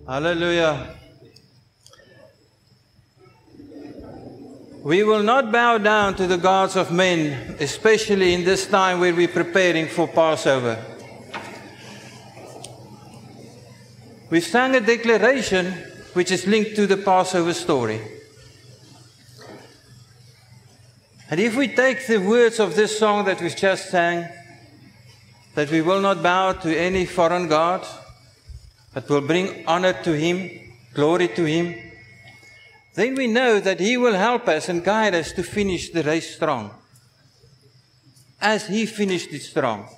Hallelujah. We will not bow down to the gods of men, especially in this time where we're preparing for Passover. We've sung a declaration which is linked to the Passover story. And if we take the words of this song that we've just sang, that we will not bow to any foreign god, but will bring honor to Him, glory to Him, then we know that He will help us and guide us to finish the race strong, as He finished it strong.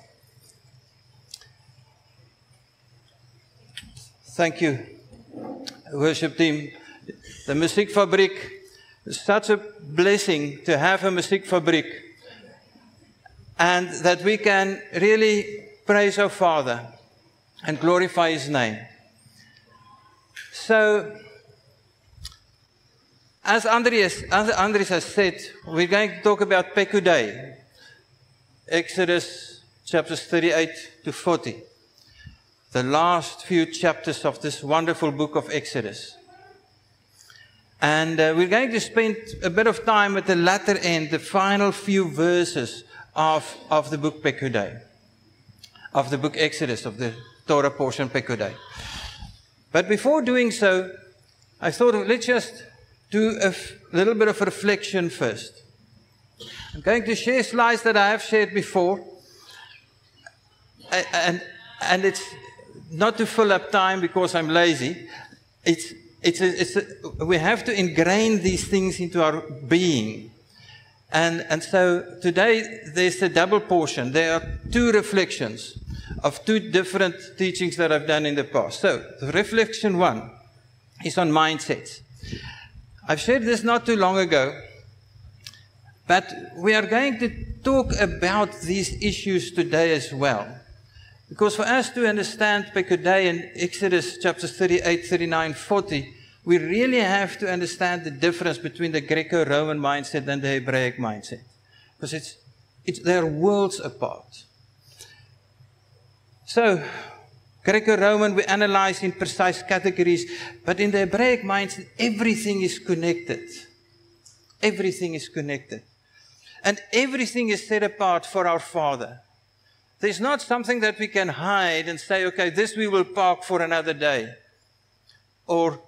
Thank you, worship team. The Musiekfabriek is such a blessing to have a Musiekfabriek, and that we can really praise our Father and glorify His name. So, as Andries has said, we're going to talk about Pekudei, Exodus chapters 38 to 40, the last few chapters of this wonderful book of Exodus. And we're going to spend a bit of time at the latter end, the final few verses of the book Pekudei, of the book Exodus, of the Torah portion Pekudei. But before doing so, I thought let's just do a little bit of reflection first. I'm going to share slides that I have shared before, and it's not to fill up time because I'm lazy. We have to ingrain these things into our being. And so today there's a double portion. There are two reflections of two different teachings that I've done in the past. So the reflection one is on mindsets. I've shared this not too long ago, but we are going to talk about these issues today as well. Because for us to understand Pekudei in Exodus chapters 38, 39, 40, we really have to understand the difference between the Greco-Roman mindset and the Hebraic mindset. Because they're worlds apart. So, Greco-Roman, we analyze in precise categories, but in the Hebraic mindset, everything is connected. Everything is connected. And everything is set apart for our Father. There's not something that we can hide and say, okay, this we will park for another day. Or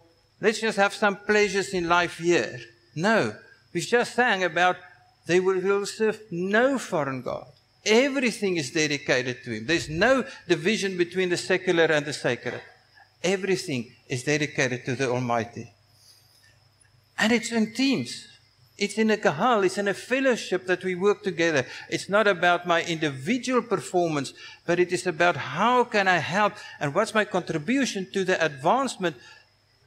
let's just have some pleasures in life here. No, we just sang about they will serve no foreign god. Everything is dedicated to Him. There's no division between the secular and the sacred. Everything is dedicated to the Almighty. And it's in teams. It's in a kahal, it's in a fellowship that we work together. It's not about my individual performance, but it is about how can I help and what's my contribution to the advancement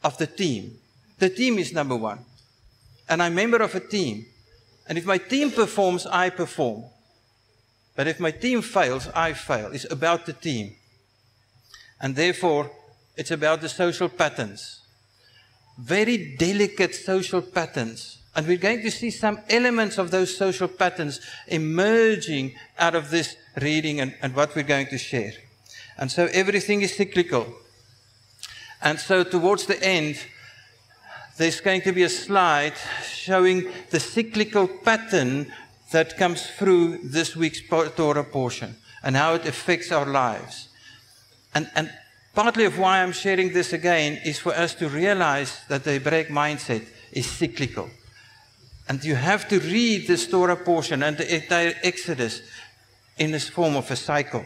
of the team. The team is number one. And I'm a member of a team. And if my team performs, I perform. But if my team fails, I fail. It's about the team. And therefore, it's about the social patterns. Very delicate social patterns. And we're going to see some elements of those social patterns emerging out of this reading and what we're going to share. And so everything is cyclical. And so towards the end, there's going to be a slide showing the cyclical pattern that comes through this week's Torah portion and how it affects our lives. And partly of why I'm sharing this again is for us to realize that the Hebraic mindset is cyclical. And you have to read this Torah portion and the entire Exodus in this form of a cycle.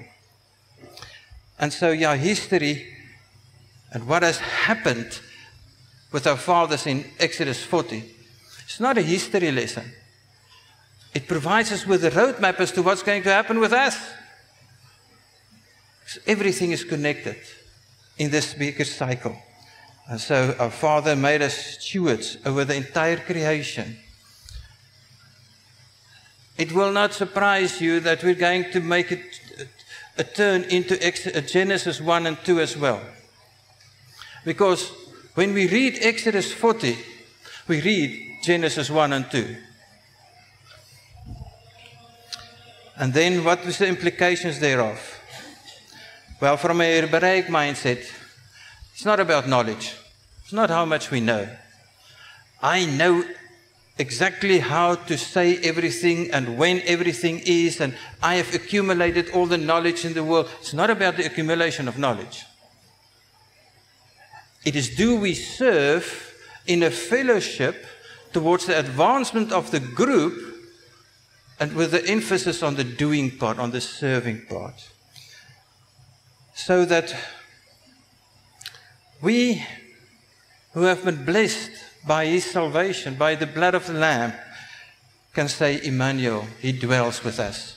And so, history and what has happened with our fathers in Exodus 40, it's not a history lesson. It provides us with a roadmap as to what's going to happen with us. Everything is connected in this bigger cycle. And so our Father made us stewards over the entire creation. It will not surprise you that we're going to make it a turn into Genesis 1 and 2 as well. Because when we read Exodus 40, we read Genesis 1 and 2. And then what was the implications thereof? Well, from a Hebraic mindset, It's not about knowledge. It's not how much we know. I know exactly how to say everything and when everything is, and I have accumulated all the knowledge in the world. It's not about the accumulation of knowledge. It is, do we serve in a fellowship towards the advancement of the group, and with the emphasis on the doing part, on the serving part. So that we who have been blessed by His salvation, by the blood of the Lamb, can say, Emmanuel, He dwells with us.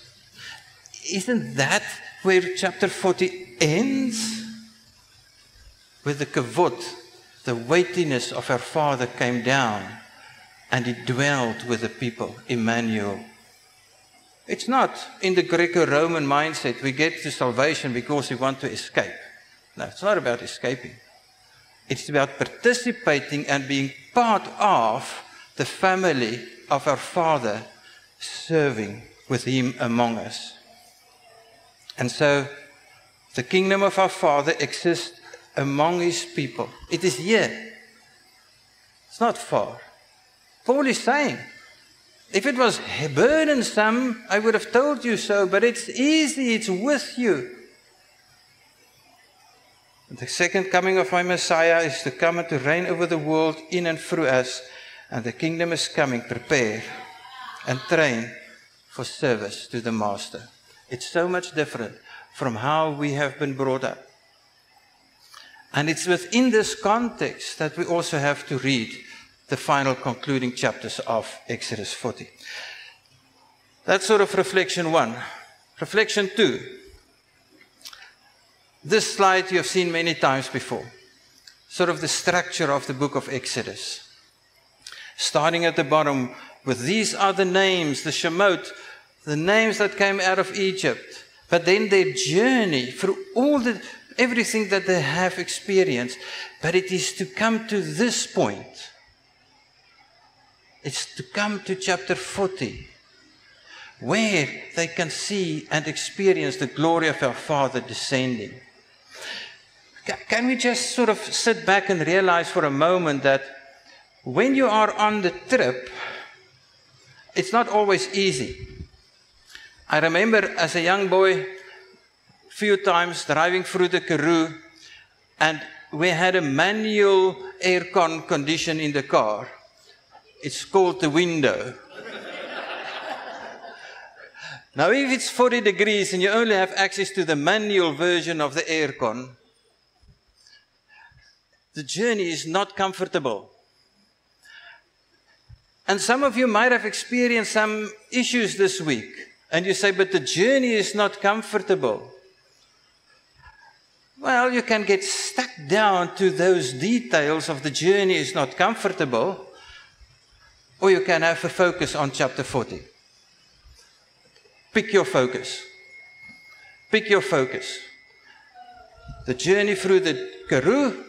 Isn't that where chapter 40 ends? With the kavod, the weightiness of our Father came down and He dwelled with the people, Emmanuel. It's not in the Greco-Roman mindset we get to salvation because we want to escape. No, it's not about escaping. It's about participating and being part of the family of our Father, serving with Him among us. And so, the kingdom of our Father exists among His people. It is here. It's not far. Paul is saying, if it was burdensome, I would have told you so, but it's easy, it's with you. The second coming of my Messiah is to come and to reign over the world in and through us, and the kingdom is coming. Prepare and train for service to the Master. It's so much different from how we have been brought up. And it's within this context that we also have to read the final concluding chapters of Exodus 40. That's sort of reflection 1. Reflection 2. This slide you have seen many times before. Sort of the structure of the book of Exodus. Starting at the bottom with these are the names, the Shemot, the names that came out of Egypt. But then their journey through everything that they have experienced. But it is to come to this point. It's to come to chapter 40, where they can see and experience the glory of our Father descending. Can we just sort of sit back and realize for a moment that when you are on the trip, it's not always easy. I remember as a young boy, a few times driving through the Karoo, and we had a manual aircon condition in the car. It's called the window. Now, if it's 40 degrees and you only have access to the manual version of the aircon, the journey is not comfortable. And some of you might have experienced some issues this week. And you say, but the journey is not comfortable. Well, you can get stuck down to those details of the journey is not comfortable. Or you can have a focus on chapter 40. Pick your focus. Pick your focus. The journey through the Karoo,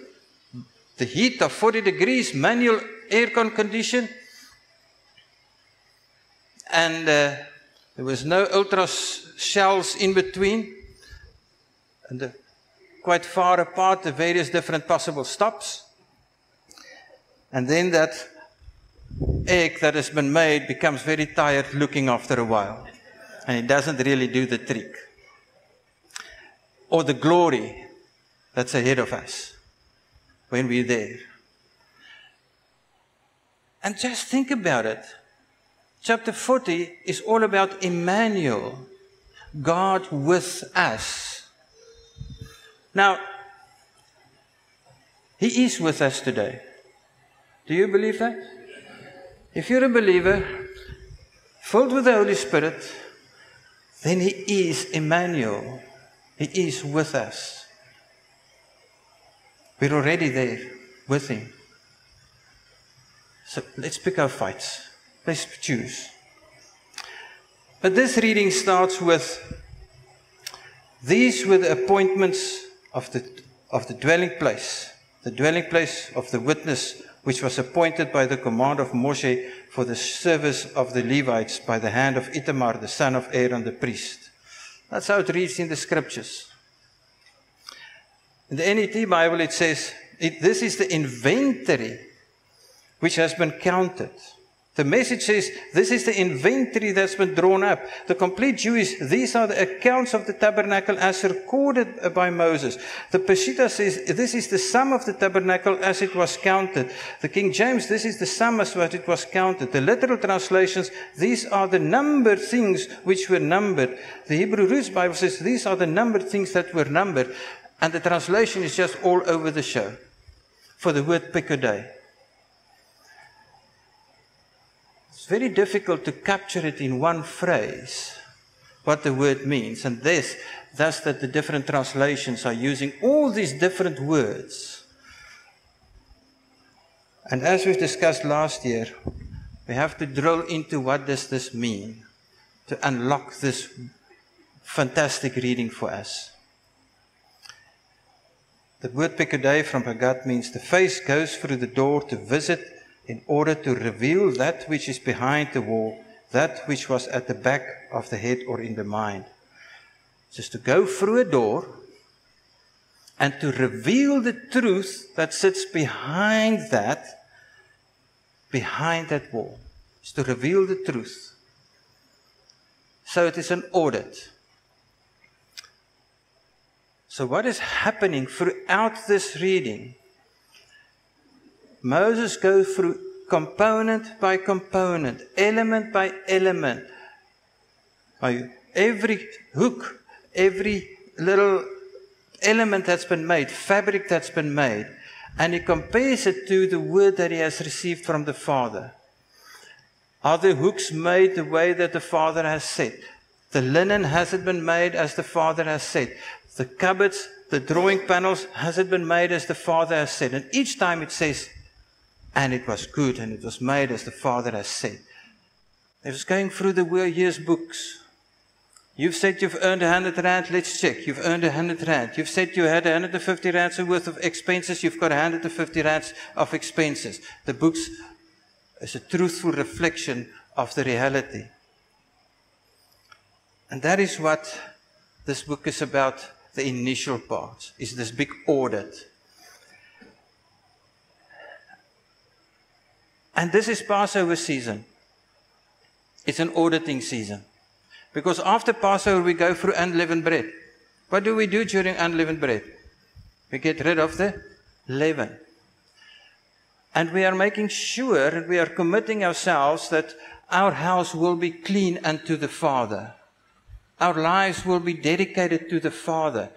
the heat of 40 degrees, manual aircon condition, and there was no ultra shells in between, and quite far apart, the various different possible stops. And then that egg that has been made becomes very tired looking after a while. And it doesn't really do the trick. Or the glory that's ahead of us when we're there. And just think about it. Chapter 40 is all about Emmanuel, God with us. Now, He is with us today. Do you believe that? If you're a believer, filled with the Holy Spirit, then He is Emmanuel. He is with us. We're already there with Him. So let's pick our fights. Let's choose. But this reading starts with, these were the appointments of the dwelling place of the witness, which was appointed by the command of Moshe for the service of the Levites by the hand of Itamar, the son of Aaron the priest. That's how it reads in the scriptures. In the NET Bible it says, this is the inventory which has been counted. The Message says, this is the inventory that's been drawn up. The Complete Jewish, these are the accounts of the tabernacle as recorded by Moses. The Peshitta says, this is the sum of the tabernacle as it was counted. The King James, this is the sum as what it was counted. The literal translations, these are the numbered things which were numbered. The Hebrew Roots Bible says, these are the numbered things that were numbered. And the translation is just all over the show for the word Pekudei. It's very difficult to capture it in one phrase, what the word means. And thus that the different translations are using all these different words. And as we've discussed last year, we have to drill into what does this mean to unlock this fantastic reading for us. The word Pekudei from Haggad means the face goes through the door to visit in order to reveal that which is behind the wall, that which was at the back of the head or in the mind. Just to go through a door and to reveal the truth that sits behind that wall. It's to reveal the truth. So it is an audit. So what is happening throughout this reading? Moses goes through component by component, element by element, by every hook, every little element that's been made, fabric that's been made, and he compares it to the word that he has received from the Father. Are the hooks made the way that the Father has said? The linen, has it been made as the Father has said? The cupboards, the drawing panels, has it been made as the Father has said? And each time it says, and it was good, and it was made as the Father has said. It was going through the year's books. You've said you've earned 100 rand, let's check. You've earned 100 rand. You've said you had 150 rands worth of expenses, you've got 150 rands of expenses. The books is a truthful reflection of the reality. And that is what this book is about, the initial part, is this big audit. And this is Passover season. It's an auditing season. Because after Passover we go through unleavened bread. What do we do during unleavened bread? We get rid of the leaven. And we are making sure, and we are committing ourselves that our house will be clean unto the Father. Our lives will be dedicated to the Father.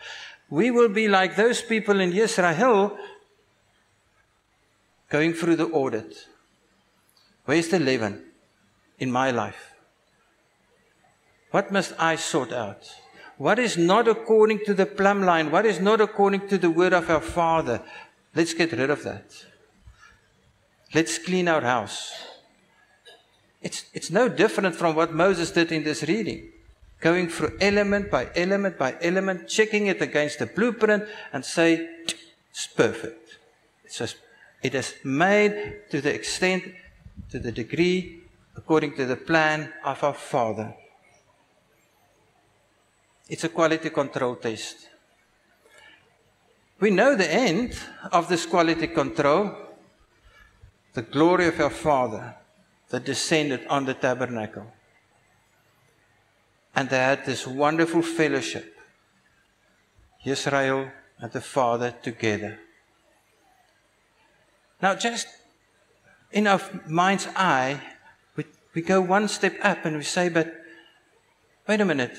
We will be like those people in Israel going through the audit. Where's the leaven in my life? What must I sort out? What is not according to the plumb line? What is not according to the word of our Father? Let's get rid of that. Let's clean our house. It's no different from what Moses did in this reading. Going through element by element by element, checking it against the blueprint and say, it's perfect. It is made to the extent, to the degree, according to the plan of our Father. It's a quality control test. We know the end of this quality control, the glory of our Father that descended on the tabernacle. And they had this wonderful fellowship, Israel and the Father together. Now just in our mind's eye, we go one step up and we say, but wait a minute,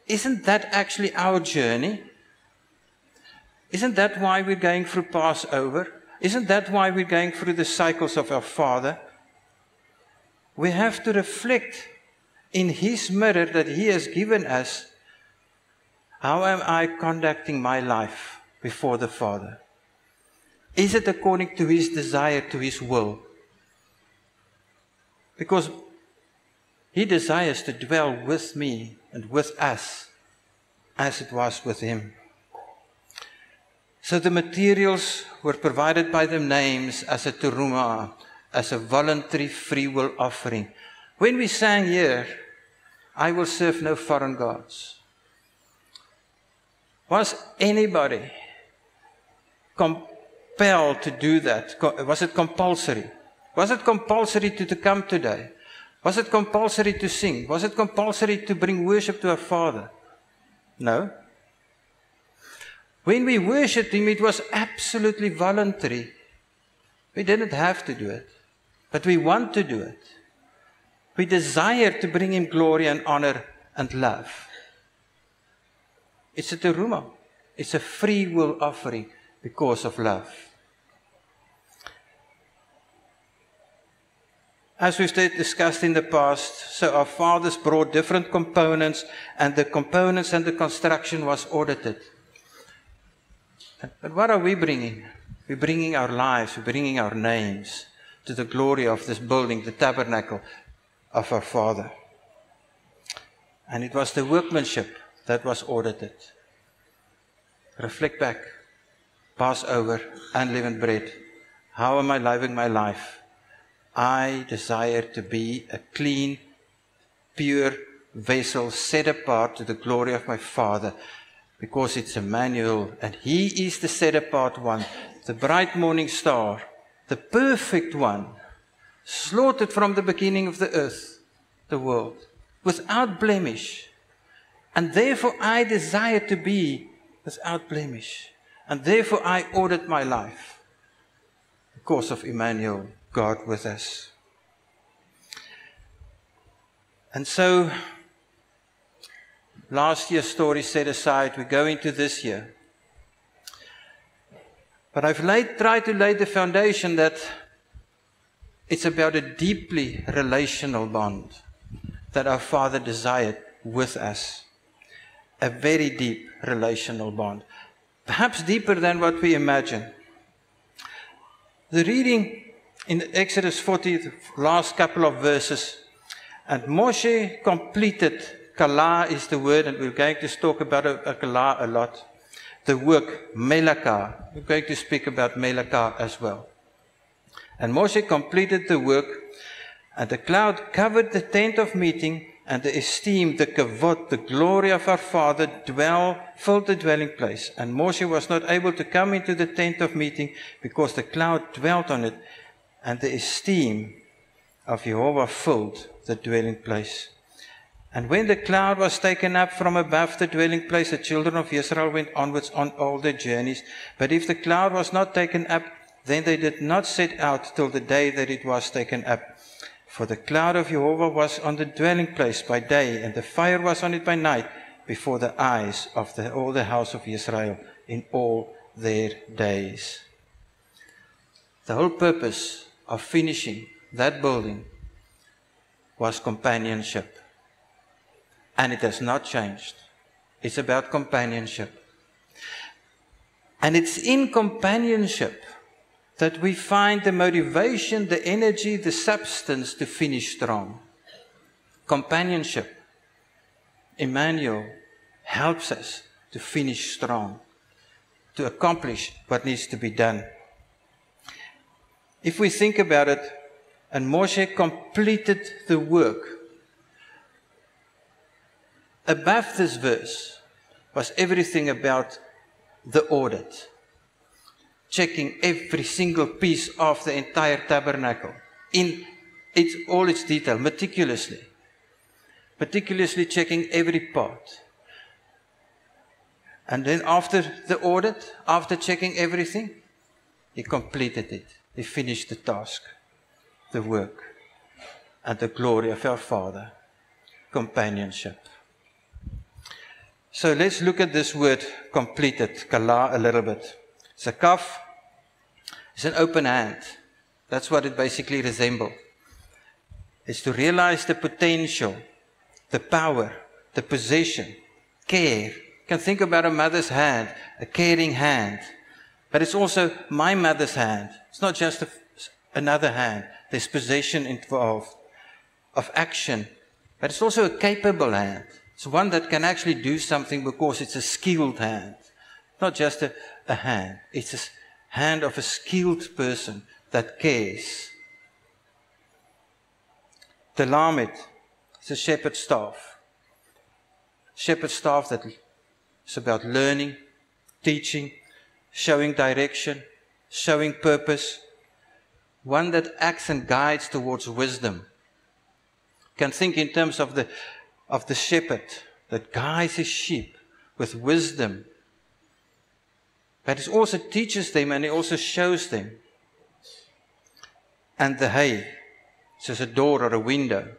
isn't that actually our journey? Isn't that why we're going through Passover? Isn't that why we're going through the cycles of our Father? We have to reflect in His mirror that He has given us, how am I conducting my life before the Father? Is it according to His desire, to His will? Because He desires to dwell with me and with us as it was with Him. So the materials were provided by the names as a terumah, as a voluntary free will offering. When we sang here, I will serve no foreign gods. Was anybody compelled to do that? Was it compulsory? Was it compulsory to come today? Was it compulsory to sing? Was it compulsory to bring worship to our Father? No. When we worshipped Him, it was absolutely voluntary. We didn't have to do it, but we want to do it. We desire to bring Him glory and honor and love. It's a teruma. It's a free will offering because of love. As we've discussed in the past, so our fathers brought different components, and the components and the construction was audited. But what are we bringing? We're bringing our lives, we're bringing our names to the glory of this building, the tabernacle of our Father. And it was the workmanship that was audited. Reflect back, Passover, unleavened bread. How am I living my life? I desire to be a clean, pure vessel set apart to the glory of my Father, because it's Emmanuel, and He is the set apart one, the bright morning star, the perfect one, slaughtered from the beginning of the earth, the world, without blemish. And therefore I desire to be without blemish. And therefore I audit my life because of Emmanuel, God with us. And so, last year's story set aside, we go into this year. But I've tried to lay the foundation that it's about a deeply relational bond that our Father desired with us. A very deep relational bond. Perhaps deeper than what we imagine. The reading in Exodus 40, the last couple of verses, and Moshe completed, kala is the word, and we're going to talk about kala a lot, the work, melaka. We're going to speak about melaka as well. And Moshe completed the work, and the cloud covered the tent of meeting, and the esteem, the kavod, the glory of our Father filled the dwelling place. And Moshe was not able to come into the tent of meeting because the cloud dwelt on it, and the esteem of Jehovah filled the dwelling place. And when the cloud was taken up from above the dwelling place, the children of Israel went onwards on all their journeys. But if the cloud was not taken up, then they did not set out till the day that it was taken up. For the cloud of Jehovah was on the dwelling place by day, and the fire was on it by night, before the eyes of all the house of Israel in all their days. The whole purpose of finishing that building was companionship. And it has not changed. It's about companionship. And it's in companionship that we find the motivation, the energy, the substance to finish strong. Companionship. Emmanuel helps us to finish strong, to accomplish what needs to be done. If we think about it, and Moshe completed the work, above this verse was everything about the audit. Checking every single piece of the entire tabernacle in all its detail, meticulously checking every part. And then after the audit, after checking everything, he completed it. He finished the task, the work, and the glory of our Father, companionship. So let's look at this word completed, kala, a little bit. Zakaf is an open hand. That's what it basically resembles. It's to realize the potential, the power, the possession, care. You can think about a mother's hand, a caring hand. But it's also my mother's hand. It's not just another hand. There's possession involved, of action. But it's also a capable hand. It's one that can actually do something because it's a skilled hand. Not just a hand. It's a hand of a skilled person that cares. The lamed is a shepherd's staff. Shepherd's staff that is about learning, teaching, showing direction, showing purpose, one that acts and guides towards wisdom. You can think in terms of the shepherd that guides his sheep with wisdom, but he also teaches them and he also shows them. And the hay, which is a door or a window,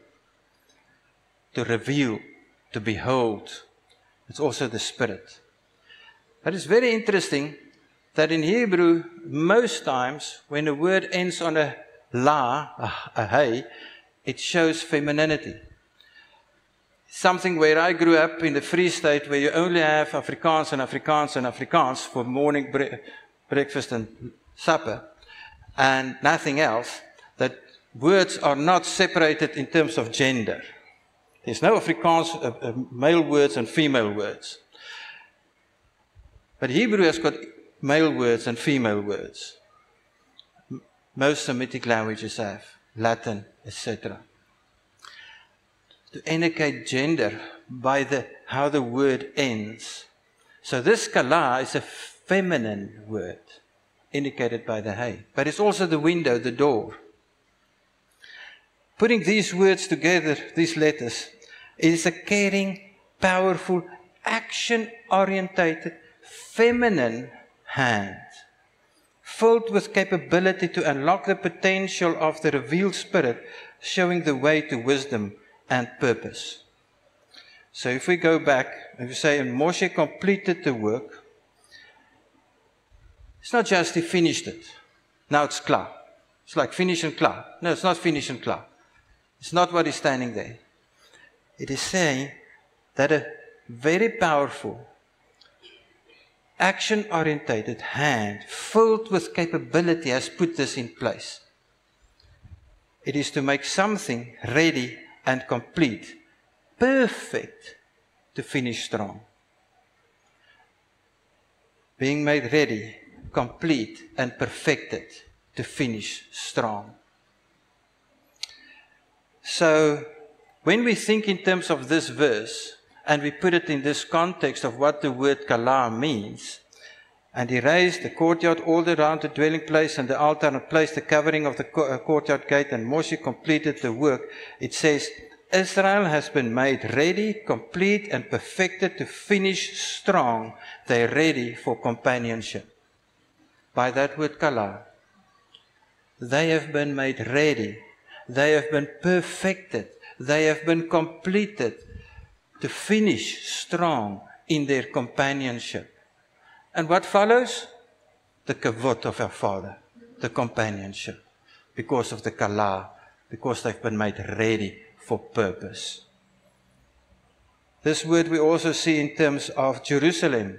to reveal, to behold. It's also the Spirit. But it's very interesting that in Hebrew, most times, when a word ends on a la, a hay, it shows femininity. Something where I grew up in the Free State, where you only have Afrikaans and Afrikaans and Afrikaans for morning breakfast and supper, and nothing else, that words are not separated in terms of gender. There's no Afrikaans male words and female words. But Hebrew has got male words and female words. Most Semitic languages have, Latin, etc. To indicate gender by how the word ends. So this kala is a feminine word, indicated by the hay. But it's also the window, the door. Putting these words together, these letters, is a caring, powerful, action-orientated, feminine hand, filled with capability to unlock the potential of the revealed Spirit, showing the way to wisdom and purpose. So if we go back, and we say, and Moshe completed the work, it's not just he finished it. Now it's klaar. It's like finish and klaar. No, it's not finish and klaar. It's not what is standing there. It is saying that a very powerful, action-orientated hand, filled with capability, has put this in place. It is to make something ready and complete, perfect to finish strong. Being made ready, complete, and perfected to finish strong. So, when we think in terms of this verse, and we put it in this context of what the word kala means, and he raised the courtyard all around the dwelling place and the altar and placed the covering of the courtyard gate, and Moshe completed the work, it says, Israel has been made ready, complete, and perfected to finish strong. They're ready for companionship. By that word kala, they have been made ready. They have been perfected. They have been completed to finish strong in their companionship. And what follows? The kavod of our Father, the companionship, because of the kala, because they've been made ready for purpose. This word we also see in terms of Jerusalem.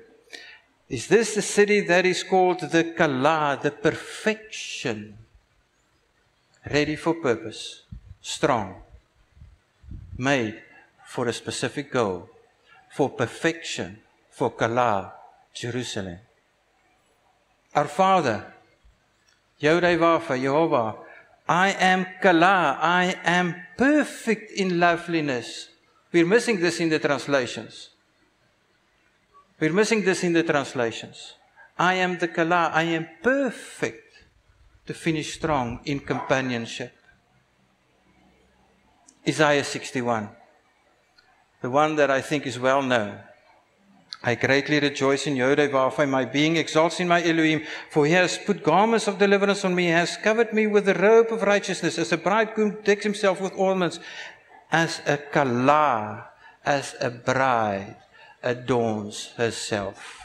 Is this the city that is called the kala, the perfection? Ready for purpose, strong, made for a specific goal, for perfection, for kala, Jerusalem. Our Father, Yodai-Wafa, Jehovah, I am kala, I am perfect in loveliness. We're missing this in the translations. We're missing this in the translations. I am the kala, I am perfect to finish strong in companionship. Isaiah 61, the one that I think is well known. I greatly rejoice in Yodai-Wafa, my being exalts in my Elohim, for he has put garments of deliverance on me, he has covered me with the robe of righteousness, as a bridegroom decks himself with ornaments, as a kala, as a bride adorns herself.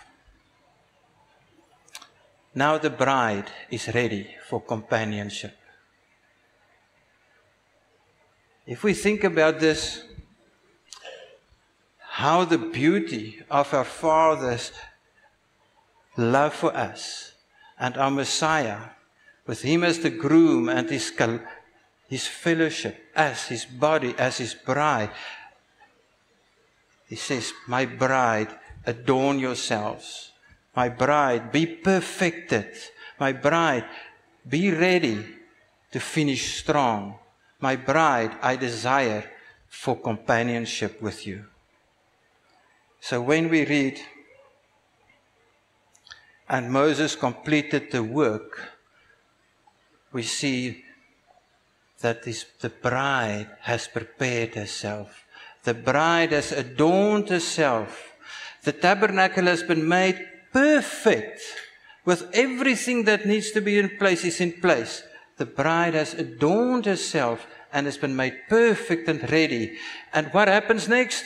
Now the bride is ready for companionship. If we think about this, how the beauty of our Father's love for us and our Messiah, with Him as the groom and His fellowship as His body, as His bride. He says, my bride, adorn yourselves. My bride, be perfected. My bride, be ready to finish strong. My bride, I desire for companionship with you. So when we read and Moses completed the work, we see that the bride has prepared herself. The bride has adorned herself. The tabernacle has been made perfect. With everything that needs to be in place is in place. The bride has adorned herself and has been made perfect and ready. And what happens next?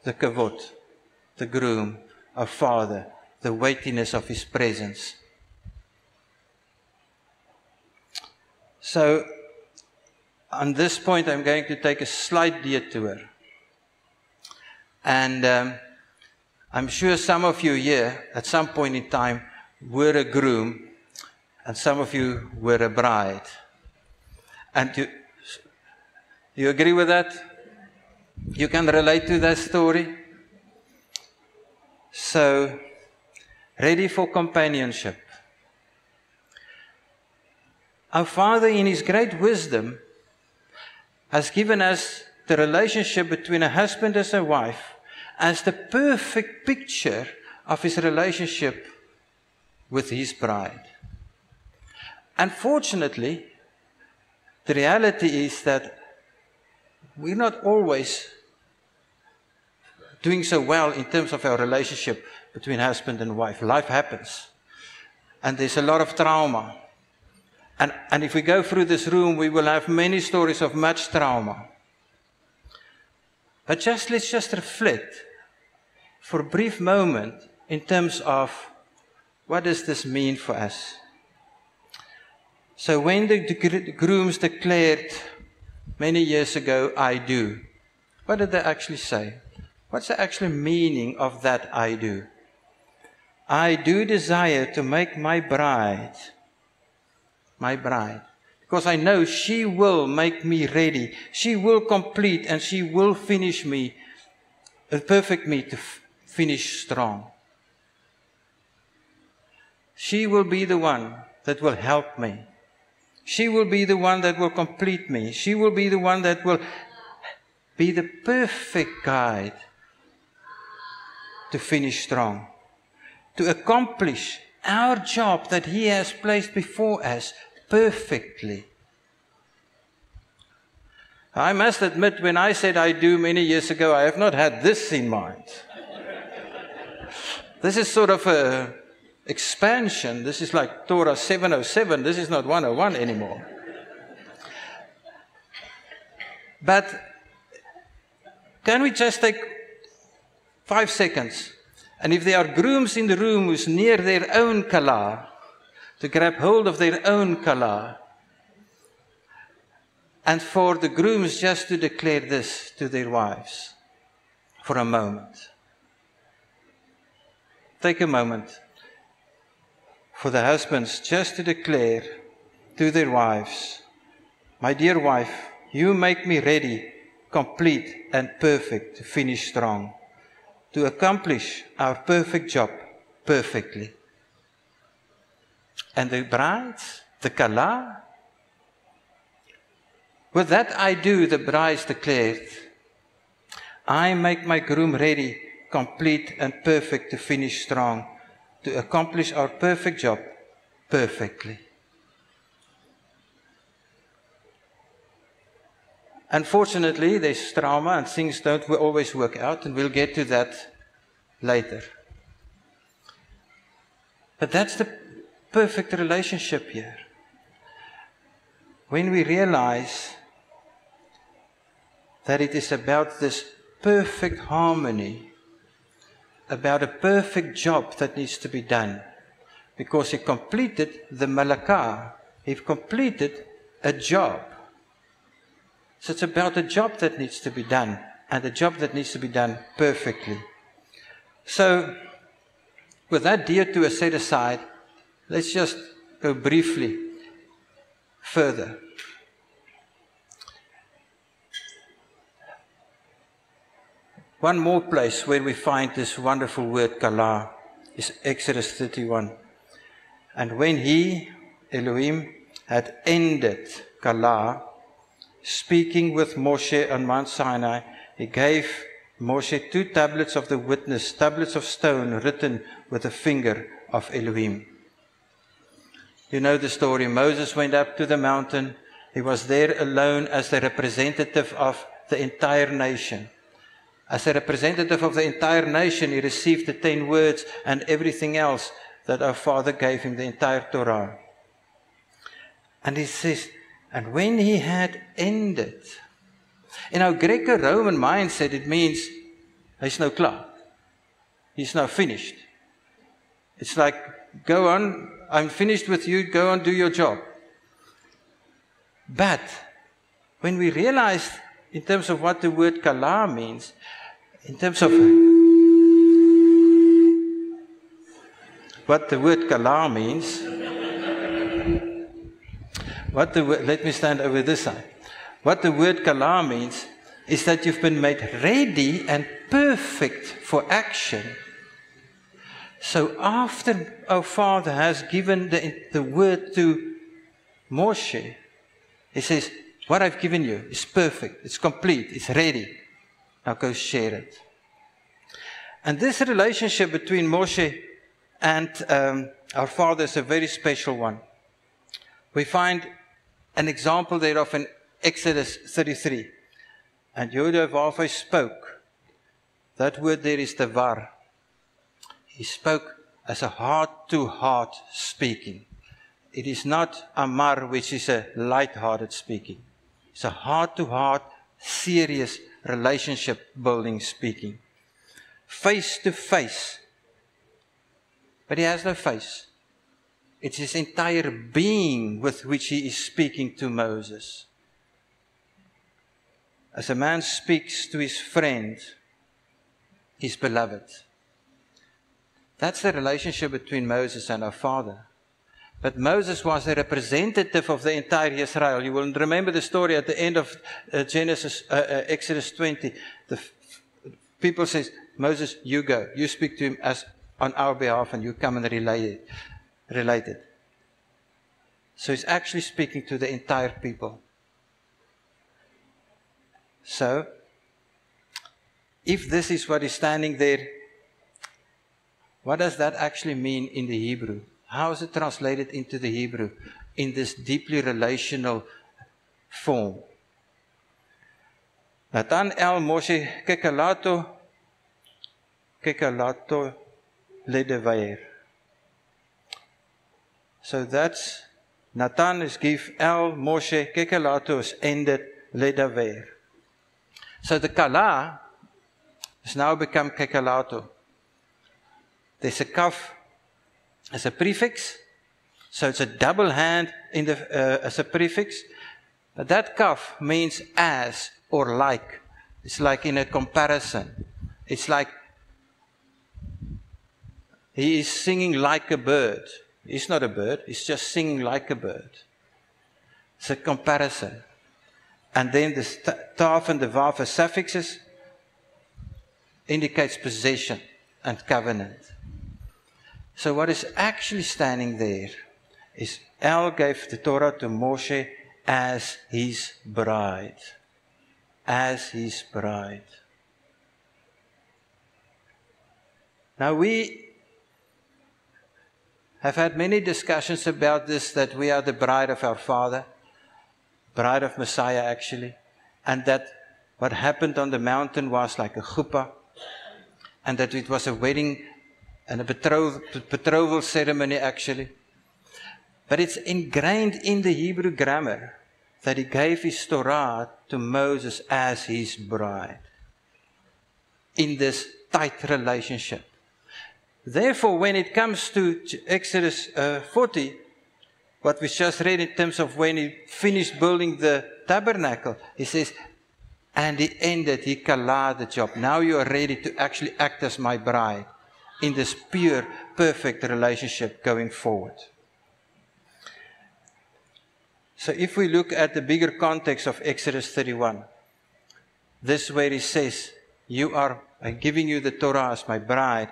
The kavod, the groom, our Father, the weightiness of His presence. So, on this point, I'm going to take a slight detour. And I'm sure some of you here, at some point in time, were a groom, and some of you were a bride. And you agree with that? You can relate to that story? So, ready for companionship. Our Father, in His great wisdom, has given us the relationship between a husband and a wife as the perfect picture of His relationship with His bride. Unfortunately, the reality is that we're not always doing so well in terms of our relationship between husband and wife. Life happens. And there's a lot of trauma. And if we go through this room, we will have many stories of much trauma. But let's just reflect for a brief moment in terms of what does this mean for us. So when the grooms declared many years ago, I do, what did they actually say? What's the actual meaning of that I do? I do desire to make my bride, because I know she will make me ready. She will complete and she will finish me, perfect me to finish strong. She will be the one that will help me. She will be the one that will complete me. She will be the one that will be the perfect guide to finish strong, to accomplish our job that He has placed before us perfectly. I must admit, when I said I do many years ago, I have not had this in mind. This is sort of a expansion. This is like Torah 707. This is not 101 anymore. But can we just take 5 seconds? And if there are grooms in the room who's near their own kala, to grab hold of their own kala, and for the grooms just to declare this to their wives for a moment. Take a moment for the husbands just to declare to their wives, my dear wife, you make me ready, complete and perfect to finish strong, to accomplish our perfect job perfectly. And the brides, the kala, with that I do, the brides declared, I make my groom ready, complete and perfect to finish strong, to accomplish our perfect job perfectly. Unfortunately, there's trauma and things don't always work out, and we'll get to that later. But that's the perfect relationship here. When we realize that it is about this perfect harmony, about a perfect job that needs to be done, because He completed the malakah, He completed a job. So it's about a job that needs to be done, and a job that needs to be done perfectly. So, with that detour set aside, let's just go briefly further. One more place where we find this wonderful word kala is Exodus 31. And when He, Elohim, had ended kala, speaking with Moshe on Mount Sinai, He gave Moshe 2 tablets of the witness, tablets of stone written with a finger of Elohim. You know the story. Moses went up to the mountain. He was there alone as the representative of the entire nation. As a representative of the entire nation, he received the 10 words and everything else that our Father gave him, the entire Torah. And he says, and when he had ended, in our Greco-Roman mindset, it means he's nou klaar. He's now finished. It's like, go on, I'm finished with you, go on, do your job. But when we realize in terms of what the word kala means, in terms of what the word kala means, let me stand over this side. What the word kala means is that you've been made ready and perfect for action. So after our Father has given the word to Moshe, he says, what I've given you is perfect, it's complete, it's ready. Now go share it. And this relationship between Moshe and our Father is a very special one. We find an example thereof in Exodus 33. And Yodhavavai spoke. That word there is davar. He spoke as a heart-to-heart speaking. It is not amar, which is a light-hearted speaking. It's a heart-to-heart, serious relationship-building speaking. Face-to-face. But he has no face. It's his entire being with which he is speaking to Moses. As a man speaks to his friend, his beloved. That's the relationship between Moses and our Father. But Moses was a representative of the entire Israel. You will remember the story at the end of Exodus 20. The people says, Moses, you go. You speak to him as on our behalf and you come and relate it. So he's actually speaking to the entire people. So, if this is what is standing there, what does that actually mean in the Hebrew? How is it translated into the Hebrew in this deeply relational form? Natan el Moshe kekalato ledevair. So that's Natan is give el Moshe kekalato is ended ledevair. So the kala has now become kekalato. There's a kaf as a prefix, so it's a double hand in the as a prefix. But that kaf means as or like. It's like in a comparison. It's like he is singing like a bird. He's not a bird. He's just singing like a bird. It's a comparison. And then the taf and the vav as suffixes indicates possession and covenant. So what is actually standing there is El gave the Torah to Moshe as his bride. As his bride. Now we have had many discussions about this, that we are the bride of our Father. Bride of Messiah actually. And that what happened on the mountain was like a chuppah. And that it was a wedding and a betrothal ceremony actually. But it's ingrained in the Hebrew grammar that he gave his Torah to Moses as his bride. In this tight relationship. Therefore, when it comes to Exodus 40, what we just read in terms of when he finished building the tabernacle, he says, and he ended, he kala the job. Now you are ready to actually act as my bride in this pure, perfect relationship going forward. So if we look at the bigger context of Exodus 31, this where he says, I'm giving you the Torah as my bride.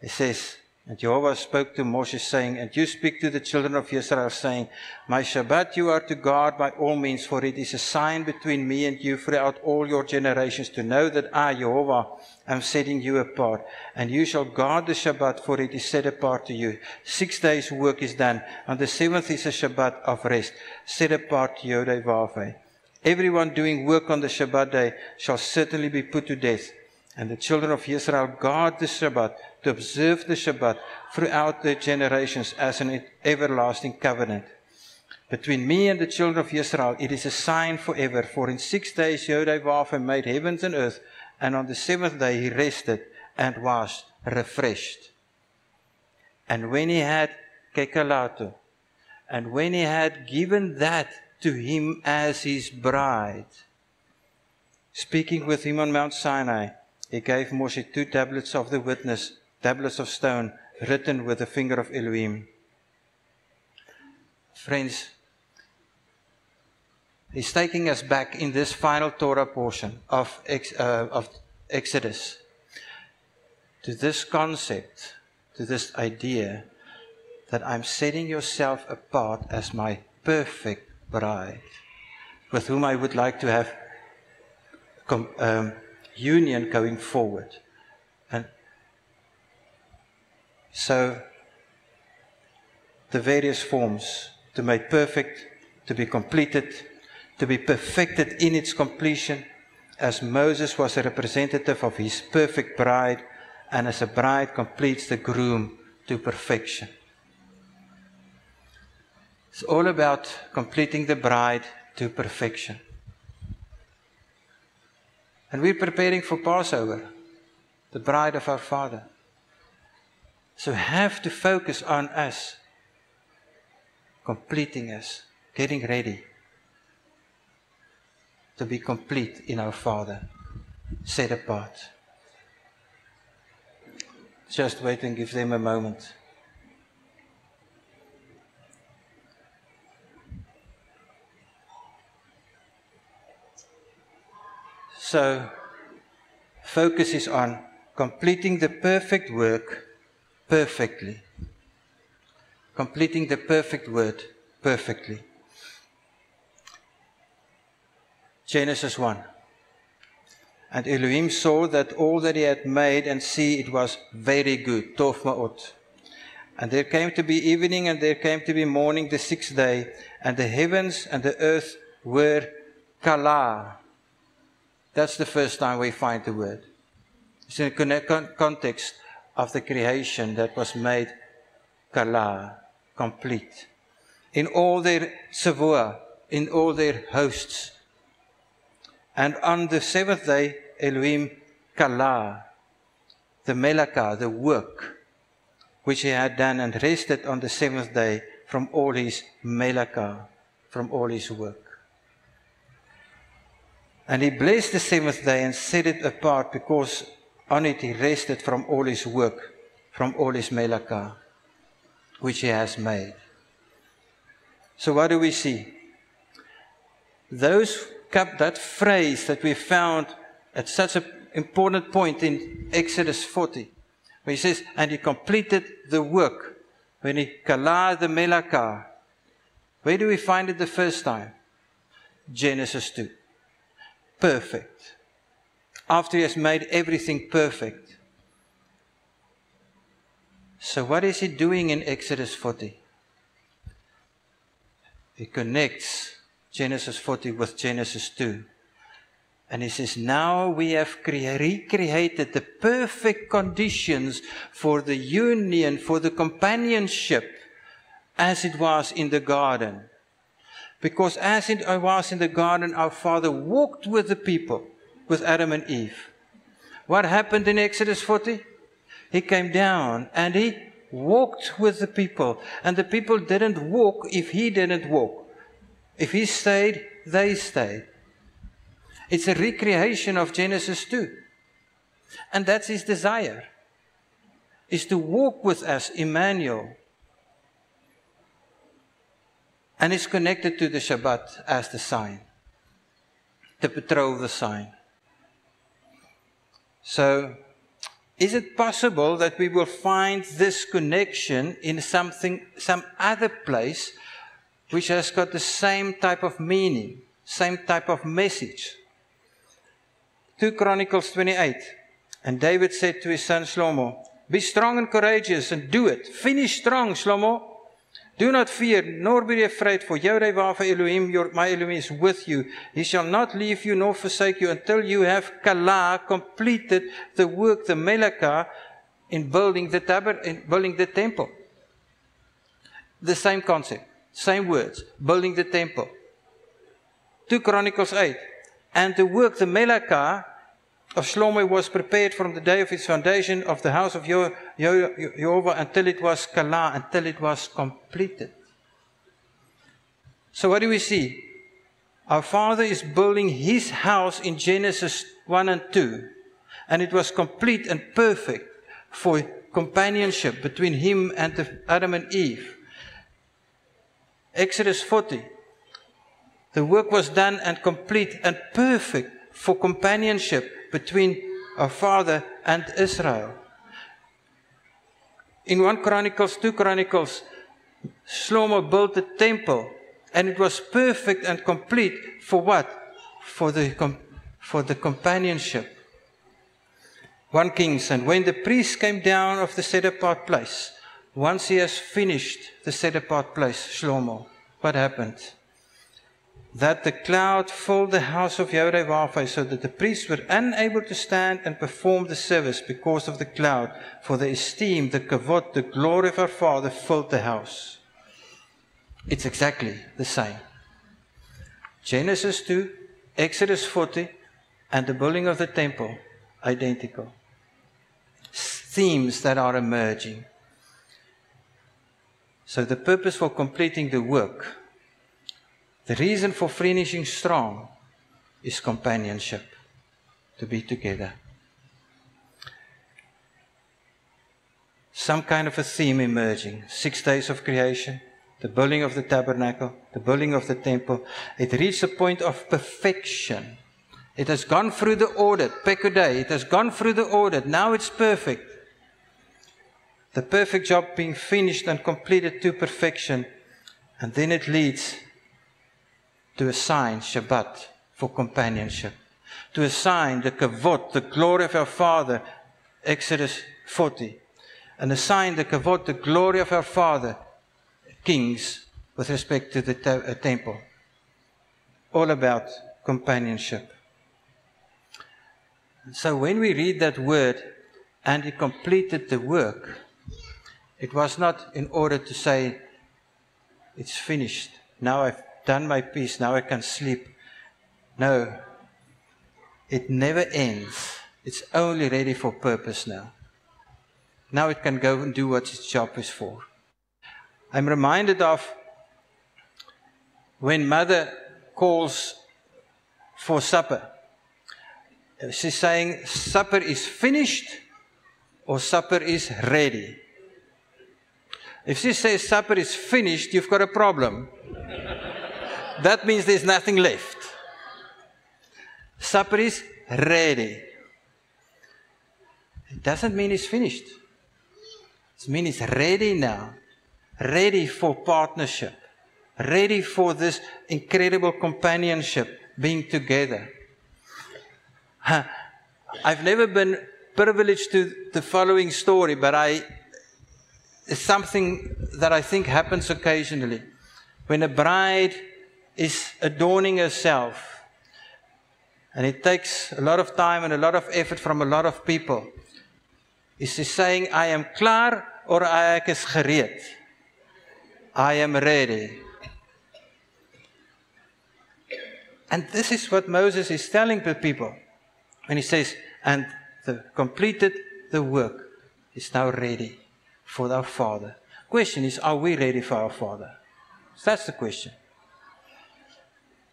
He says, And Jehovah spoke to Moses, saying, And you speak to the children of Israel, saying, My Shabbat you are to guard by all means, for it is a sign between me and you throughout all your generations, to know that I, Jehovah, am setting you apart. And you shall guard the Shabbat, for it is set apart to you. 6 days' work is done. On the 7th is a Shabbat of rest, set apart to Yodai Vavai. Everyone doing work on the Shabbat day shall certainly be put to death. And the children of Israel guard the Shabbat, to observe the Shabbat throughout their generations as an everlasting covenant. Between me and the children of Israel, it is a sign forever. For in 6 days Yodai Vavai made heavens and earth, and on the 7th day he rested and was refreshed. And when he had Kekalato, and when he had given that to him as his bride, speaking with him on Mount Sinai, he gave Moshe 2 tablets of the witness, tablets of stone, written with the finger of Elohim. Friends, he's taking us back in this final Torah portion of Exodus to this concept, to this idea that I'm setting yourself apart as my perfect bride, with whom I would like to have union going forward. And so the various forms, to make perfect, to be completed, to be perfected in its completion, as Moses was a representative of his perfect bride, and as a bride completes the groom to perfection. It's all about completing the bride to perfection. And we're preparing for Passover, the bride of our Father. So we have to focus on us, completing us, getting ready to be complete in our Father, set apart. Just wait and give them a moment. So, focus is on completing the perfect work perfectly. Completing the perfect word perfectly. Genesis 1. And Elohim saw that all that he had made, and see, it was very good. Tov ma'ot. And there came to be evening, and there came to be morning the 6th day, and the heavens and the earth were kala. That's the first time we find the word. It's in the context of the creation that was made kala, complete. In all their savua, in all their hosts. And on the 7th day, Elohim kala, the melaka, the work, which he had done, and rested on the 7th day from all his melaka, from all his work. And he blessed the 7th day and set it apart, because on it he rested from all his work, from all his melaka, which he has made. So what do we see? That phrase that we found at such an important point in Exodus 40, where he says, and he completed the work, when he kala the melaka. Where do we find it the first time? Genesis 2. Perfect. After he has made everything perfect. So what is he doing in Exodus 40? He connects Genesis 40 with Genesis 2. And he says, now we have recreated the perfect conditions for the union, for the companionship, as it was in the garden. Because as it was in the garden, our Father walked with the people, with Adam and Eve. What happened in Exodus 40? He came down and he walked with the people. And the people didn't walk if he didn't walk. If he stayed, they stayed. It's a recreation of Genesis 2. And that's his desire, is to walk with us, Emmanuel. And it's connected to the Shabbat as the sign, the betrothal sign. So, is it possible that we will find this connection in some other place which has got the same type of meaning, same type of message? 2 Chronicles 28. And David said to his son Shlomo, be strong and courageous and do it. Finish strong, Shlomo. Do not fear, nor be afraid, for Yehovah Elohim, my Elohim, is with you. He shall not leave you nor forsake you until you have Kala completed the work, the Melaka, in building the temple. The same concept, same words, building the temple. 2 Chronicles 8. And the work, the Melaka, of Shlomo was prepared from the day of its foundation of the house of Jehovah until it was Kala, until it was completed. So what do we see? Our Father is building His house in Genesis 1 and 2. And it was complete and perfect for companionship between Him and Adam and Eve. Exodus 40. The work was done and complete and perfect for companionship between our Father and Israel. In 1 Chronicles, 2 Chronicles, Shlomo built the temple, and it was perfect and complete for what? For the companionship. 1 Kings, and when the priest came down of the set-apart place, once he has finished the set-apart place, Shlomo, what happened? That the cloud filled the house of Yehovah, so that the priests were unable to stand and perform the service because of the cloud, for the esteem, the kavod, the glory of our Father filled the house. It's exactly the same. Genesis 2, Exodus 40, and the building of the temple, identical. Themes that are emerging. So the purpose for completing the work, the reason for finishing strong, is companionship, to be together. Some kind of a theme emerging. 6 days of creation, the building of the tabernacle, the building of the temple. It reached a point of perfection. It has gone through the audit, Pekudei. It has gone through the audit. Now it's perfect. The perfect job being finished and completed to perfection. And then it leads to assign Shabbat for companionship. To assign the kavod, the glory of our Father, Exodus 40. And assign the kavod, the glory of our Father, kings, with respect to the temple. All about companionship. So when we read that word, and He completed the work, it was not in order to say, it's finished. Now I've done my piece, now I can sleep. No. It never ends. It's only ready for purpose now. Now it can go and do what its job is for. I'm reminded of when mother calls for supper. She's saying, supper is finished or supper is ready. If she says supper is finished, you've got a problem. That means there's nothing left. Supper is ready. It doesn't mean it's finished. It means it's ready now. Ready for partnership. Ready for this incredible companionship, being together. I've never been privileged to the following story, but it's something that I think happens occasionally. When a bride is adorning herself, and it takes a lot of time and a lot of effort from a lot of people, is she saying, I am klaar or ek is gereed? I am ready. And this is what Moses is telling the people. When he says, and completed the work, is now ready for our Father. Question is, are we ready for our Father? So that's the question.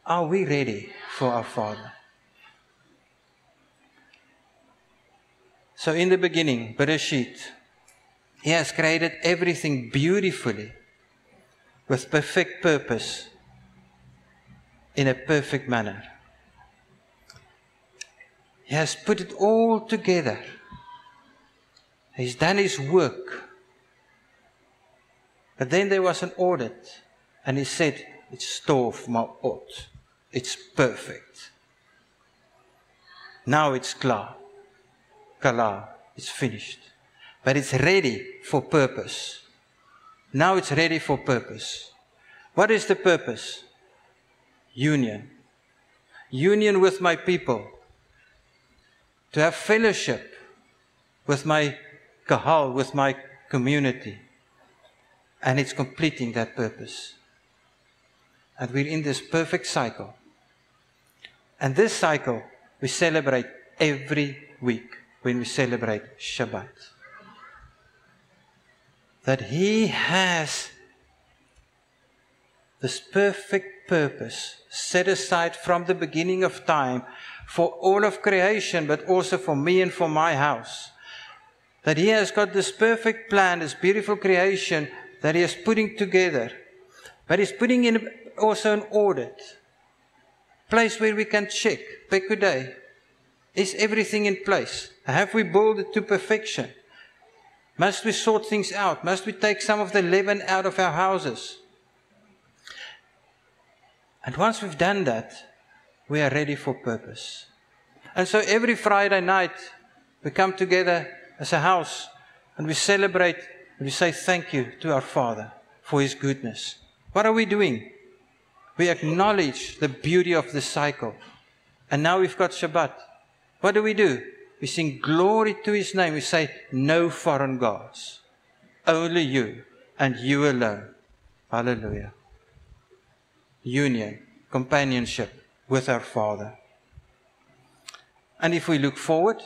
Are we ready for our Father? So in the beginning, Bereshit, He has created everything beautifully, with perfect purpose, in a perfect manner. He has put it all together. He's done his work. But then there was an audit. And he said, it's stof ma'ot. It's perfect. Now it's klaar. Kala. It's finished. But it's ready for purpose. Now it's ready for purpose. What is the purpose? Union. Union with my people. To have fellowship with my kahal, with my community. And it's completing that purpose. And we're in this perfect cycle. And this cycle we celebrate every week when we celebrate Shabbat. That He has this perfect purpose set aside from the beginning of time for all of creation, but also for me and for my house. That He has got this perfect plan, this beautiful creation that He is putting together. But He's putting in also an audit. Place where we can check, Pekuday. Is everything in place? Have we built it to perfection? Must we sort things out? Must we take some of the leaven out of our houses? And once we've done that, we are ready for purpose. And so every Friday night, we come together as a house and we celebrate and we say thank you to our Father for His goodness. What are we doing? We acknowledge the beauty of the cycle. And now we've got Shabbat. What do? We sing glory to His name. We say, no foreign gods. Only you and you alone. Hallelujah. Union, companionship with our Father. And if we look forward,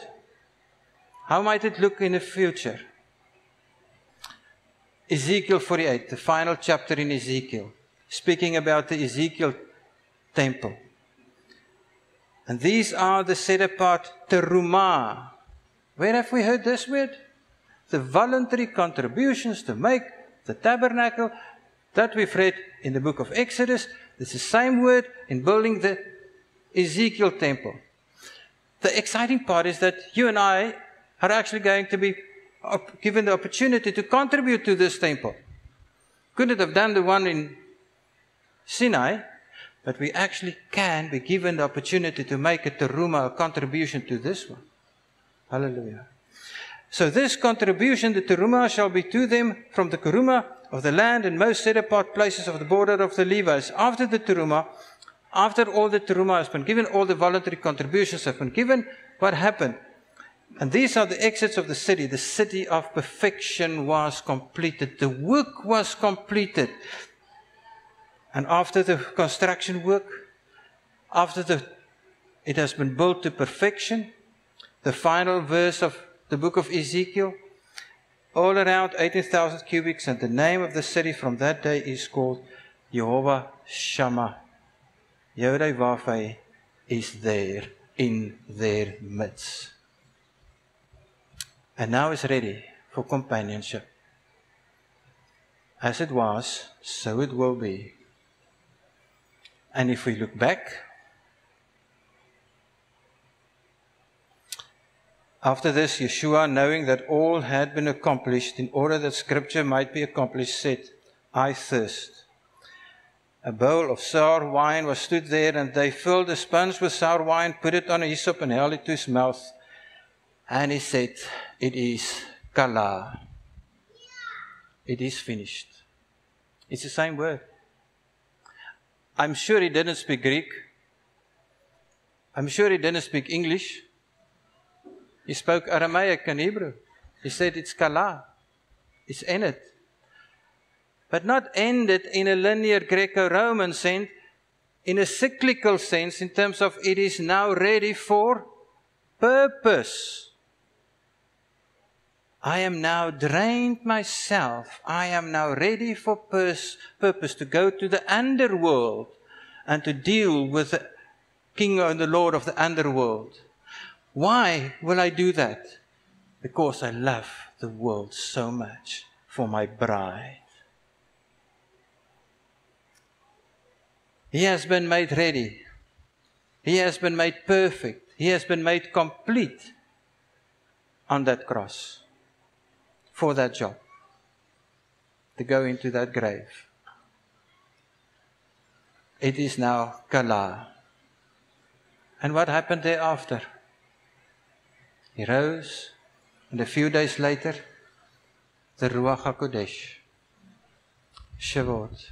how might it look in the future? Ezekiel 48, the final chapter in Ezekiel, speaking about the Ezekiel temple. And these are the set apart terumah. Where have we heard this word? The voluntary contributions to make the tabernacle that we've read in the book of Exodus. It's the same word in building the Ezekiel temple. The exciting part is that you and I are actually going to be given the opportunity to contribute to this temple. Couldn't have done the one in Sinai, but we actually can be given the opportunity to make a terumah, a contribution to this one. Hallelujah. So this contribution, the terumah, shall be to them from the kuruma of the land and most set apart places of the border of the Levites. After the terumah, after all the terumah has been given, all the voluntary contributions have been given, what happened? And these are the exits of the city. The city of perfection was completed. The work was completed. And after the construction work, after it has been built to perfection, the final verse of the book of Ezekiel, all around 18,000 cubits, and the name of the city from that day is called Jehovah Shammah. Yodai Wafai is there in their midst. And now it's ready for companionship. As it was, so it will be. And if we look back, after this, Yeshua, knowing that all had been accomplished in order that Scripture might be accomplished, said, I thirst. A bowl of sour wine was stood there, and they filled a sponge with sour wine, put it on a hyssop, and held it to his mouth. And he said, it is kala. It is finished. It's the same word. I'm sure he didn't speak Greek. I'm sure he didn't speak English. He spoke Aramaic and Hebrew. He said it's kala. It's ended. But not ended in a linear Greco-Roman sense, in a cyclical sense, in terms of it is now ready for purpose. I am now drained myself. I am now ready for purpose to go to the underworld and to deal with the king and the lord of the underworld. Why will I do that? Because I love the world so much for my bride. He has been made ready. He has been made perfect. He has been made complete on that cross. for that job, to go into that grave. It is now Kala. And what happened thereafter? He rose, and a few days later, the Ruach HaKodesh, Shavuot.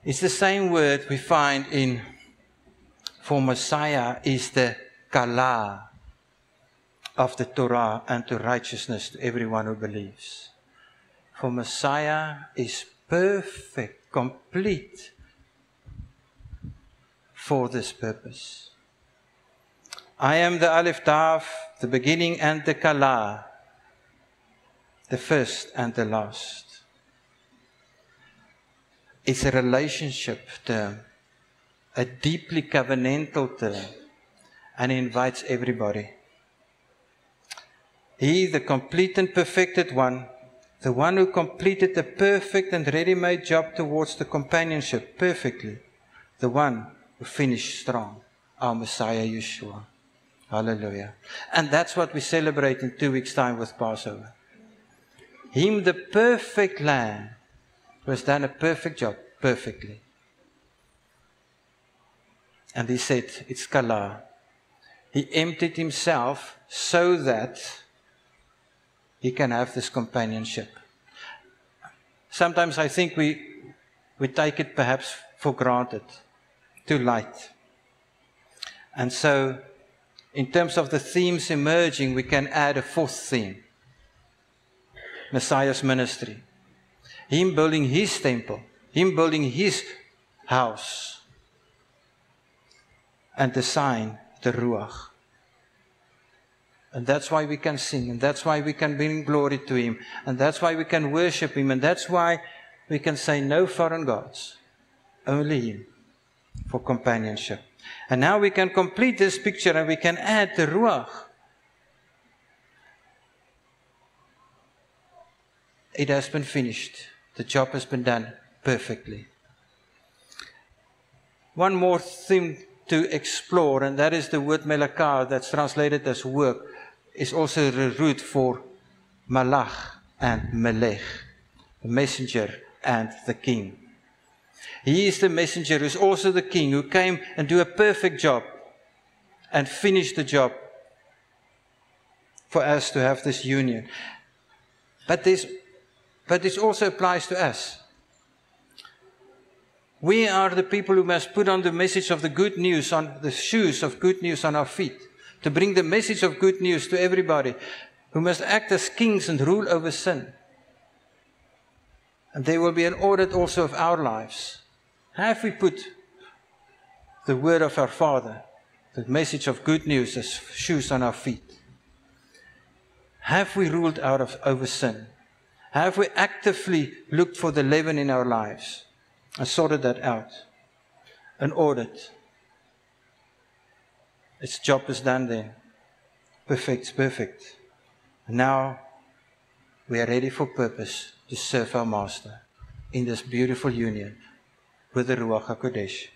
It's the same word we find in, for Messiah is the Kala of the Torah and to righteousness to everyone who believes. For Messiah is perfect, complete for this purpose. I am the Aleph Tav, the beginning and the Kala, the first and the last. It's a relationship term, a deeply covenantal term, and invites everybody. He, the complete and perfected one, the one who completed the perfect and ready-made job towards the companionship perfectly, the one who finished strong, our Messiah Yeshua. Hallelujah. And that's what we celebrate in 2 weeks' time with Passover. Him, the perfect Lamb, who has done a perfect job, perfectly. And he said, it's Kala. He emptied himself so that he can have this companionship. Sometimes I think we take it perhaps for granted, too light. And so, in terms of the themes emerging, we can add a fourth theme. Messiah's ministry. Him building his temple. Him building his house. And the sign, the Ruach. And that's why we can sing. And that's why we can bring glory to Him. And that's why we can worship Him. And that's why we can say no foreign gods. Only Him. For companionship. And now we can complete this picture and we can add the Ruach. It has been finished. The job has been done perfectly. One more thing to explore, and that is the word melakah, that's translated as work, is also the root for malach and melech, the messenger and the king. He is the messenger who is also the king, who came and do a perfect job and finish the job for us to have this union. But this also applies to us. We are the people who must put on the message of the good news, on the shoes of good news on our feet, to bring the message of good news to everybody, who must act as kings and rule over sin. And there will be an audit also of our lives. Have we put the word of our Father, the message of good news, as shoes on our feet? Have we ruled over sin? Have we actively looked for the leaven in our lives and sorted that out? An audit. Its job is done then. Perfect, perfect. Now we are ready for purpose to serve our Master in this beautiful union with the Ruach HaKodesh.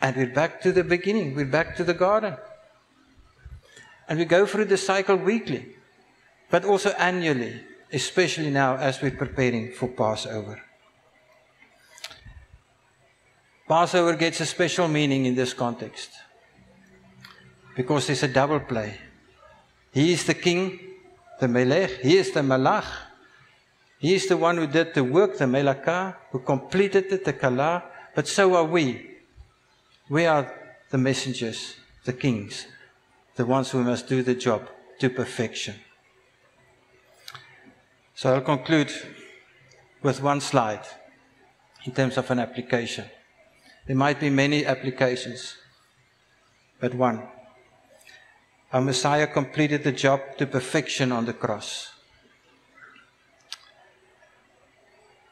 And we're back to the beginning. We're back to the garden. And we go through the cycle weekly, but also annually, especially now as we're preparing for Passover. Passover gets a special meaning in this context because there's a double play. He is the king, the melech. He is the malach. He is the one who did the work, the melakah, who completed it, the kala. But so are we. We are the messengers, the kings, the ones who must do the job to perfection. So I'll conclude with one slide in terms of an application. There might be many applications, but one. Our Messiah completed the job to perfection on the cross.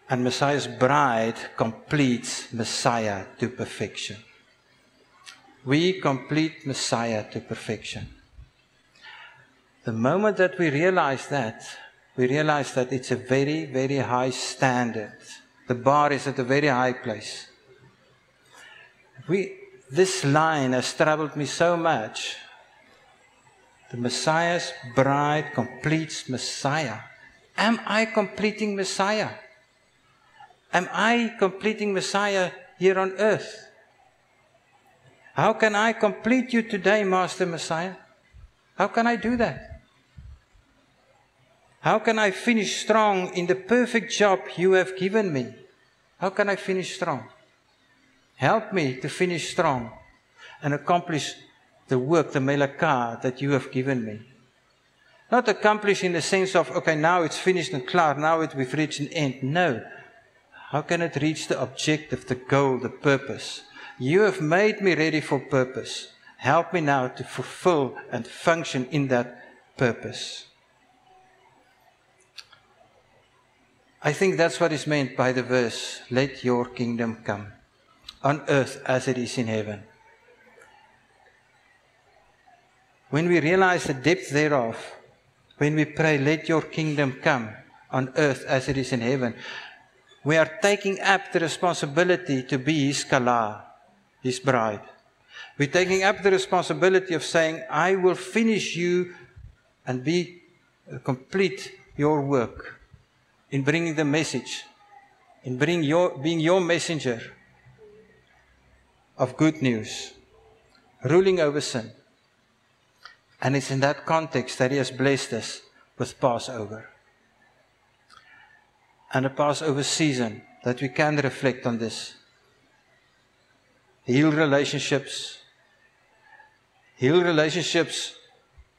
And Messiah's bride completes Messiah to perfection. We complete Messiah to perfection. The moment that we realize that it's a very, very high standard. The bar is at a very high place. This line has troubled me so much The Messiah's bride completes Messiah. Am I completing Messiah? Am I completing Messiah here on earth? How can I complete you today, Master Messiah? How can I do that? How can I finish strong in the perfect job you have given me? How can I finish strong? Help me to finish strong and accomplish the work, the melaka that you have given me. Not accomplish in the sense of, okay, now it's finished and clear, now we've reached an end. No. How can it reach the objective, the goal, the purpose? You have made me ready for purpose. Help me now to fulfill and function in that purpose. I think that's what is meant by the verse, let your kingdom come, on earth as it is in heaven. When we realize the depth thereof, when we pray, let your kingdom come, on earth as it is in heaven, we are taking up the responsibility to be his kala, his bride. We're taking up the responsibility of saying, I will finish you and complete your work in bringing the message, in being your messenger of good news, ruling over sin. And it's in that context that he has blessed us with Passover. And a Passover season that we can reflect on this. Heal relationships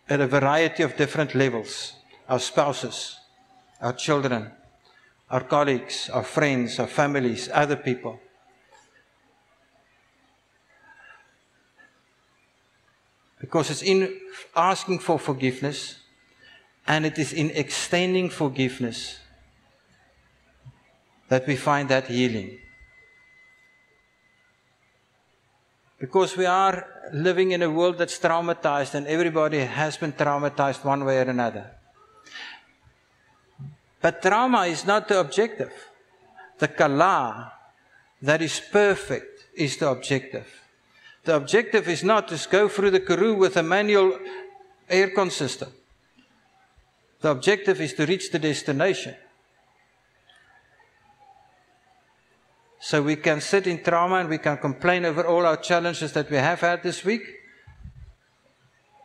at a variety of different levels. Our spouses, our children, our colleagues, our friends, our families, other people. Because it's in asking for forgiveness and it is in extending forgiveness that we find that healing. Because we are living in a world that's traumatized and everybody has been traumatized one way or another. But trauma is not the objective. The kala that is perfect is the objective. The objective is not to go through the Karoo with a manual aircon system. The objective is to reach the destination. So we can sit in trauma and we can complain over all our challenges that we have had this week.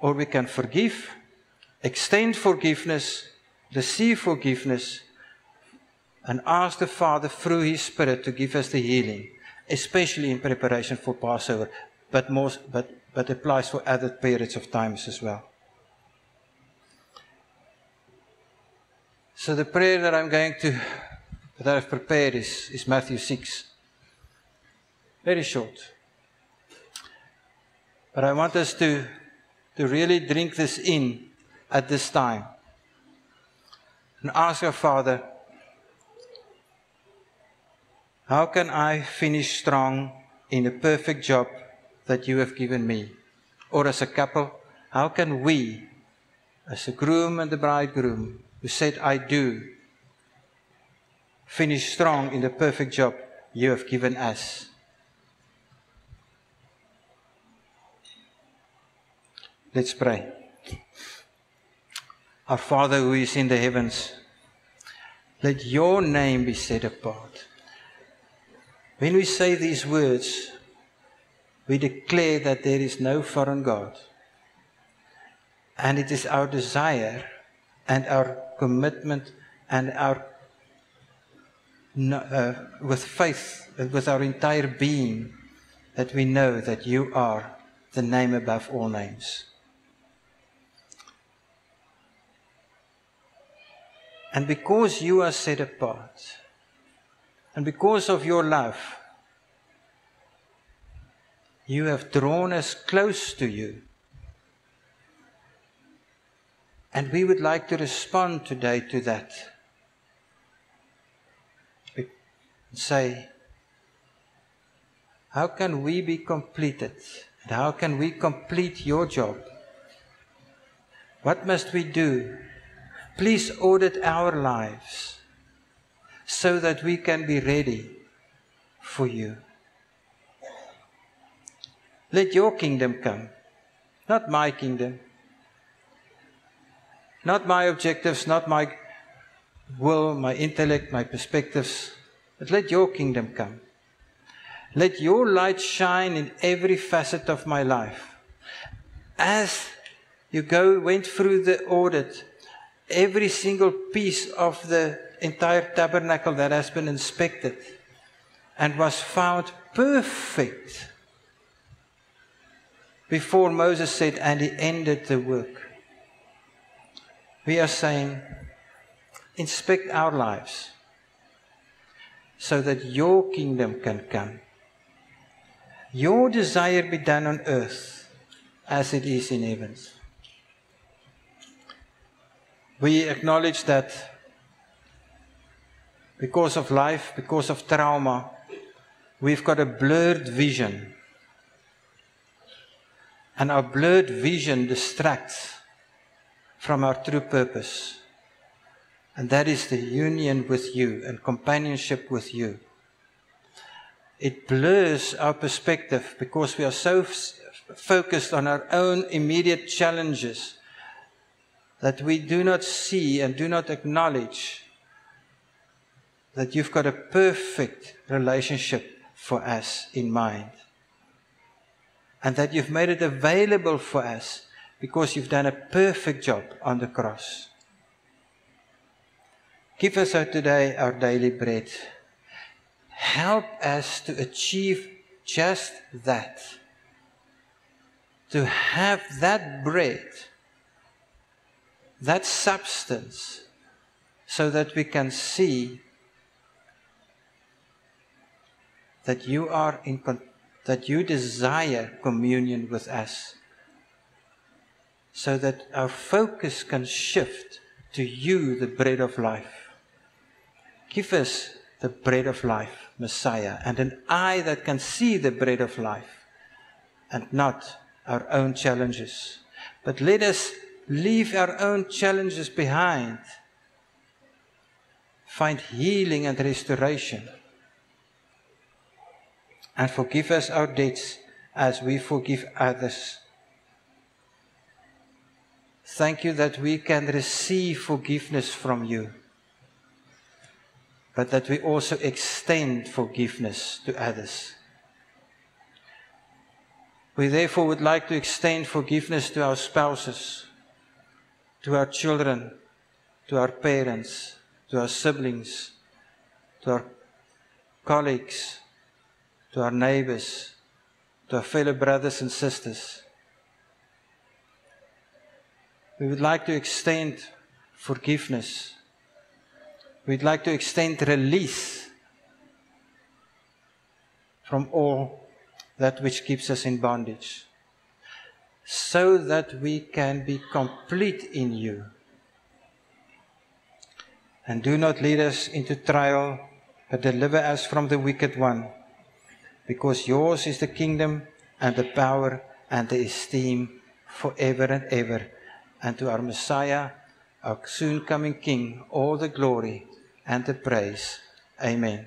Or we can forgive, extend forgiveness, receive forgiveness, and ask the Father through His Spirit to give us the healing, especially in preparation for Passover, but applies for other periods of times as well. So the prayer that I've prepared is Matthew 6. Very short. But I want us to really drink this in at this time. And ask our Father, how can I finish strong in the perfect job that you have given me? Or as a couple, how can we, as a groom and the bridegroom, who said, I do, finish strong in the perfect job you have given us? Let's pray. Our Father who is in the heavens, let your name be set apart. When we say these words, we declare that there is no foreign God. And it is our desire and our commitment and our with faith and with our entire being that we know that you are the name above all names. And because you are set apart, and because of your love, you have drawn us close to you. And we would like to respond today to that. And say, how can we be completed? And how can we complete your job? What must we do? Please audit our lives so that we can be ready for you. Let your kingdom come, not my kingdom, Not my objectives, not my will, my intellect, my perspectives, but let your kingdom come. Let your light shine in every facet of my life. As you went through the audit, every single piece of the entire tabernacle that has been inspected and was found perfect before Moses said, and he ended the work. We are saying, inspect our lives so that your kingdom can come. Your desire be done on earth as it is in heavens. We acknowledge that because of life, because of trauma, we've got a blurred vision. And our blurred vision distracts from our true purpose. And that is the union with you and companionship with you. It blurs our perspective because we are so focused on our own immediate challenges that we do not see and do not acknowledge that you've got a perfect relationship for us in mind. And that you've made it available for us because you've done a perfect job on the cross. Give us today our daily bread. Help us to achieve just that. To have that bread, that substance, so that we can see that you are that you desire communion with us, so that our focus can shift to you, the bread of life. Give us the bread of life, Messiah, and an eye that can see the bread of life and not our own challenges. But let us leave our own challenges behind. Find healing and restoration. And forgive us our debts as we forgive others. Thank you that we can receive forgiveness from you, but that we also extend forgiveness to others. We therefore would like to extend forgiveness to our spouses, to our children, to our parents, to our siblings, to our colleagues, to our neighbors, to our fellow brothers and sisters. We would like to extend forgiveness. We'd like to extend release from all that which keeps us in bondage, so that we can be complete in you. And do not lead us into trial, but deliver us from the wicked one, because yours is the kingdom and the power and the esteem forever and ever. And to our Messiah, our soon coming King, all the glory and the praise. Amen.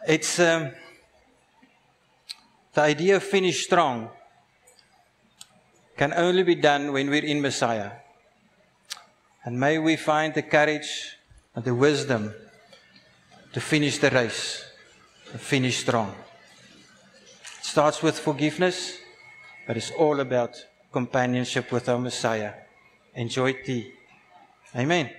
It's the idea of finish strong can only be done when we're in Messiah. And may we find the courage and the wisdom to finish the race, to finish strong. It starts with forgiveness, but it's all about companionship with our Messiah. Enjoy tea. Amen.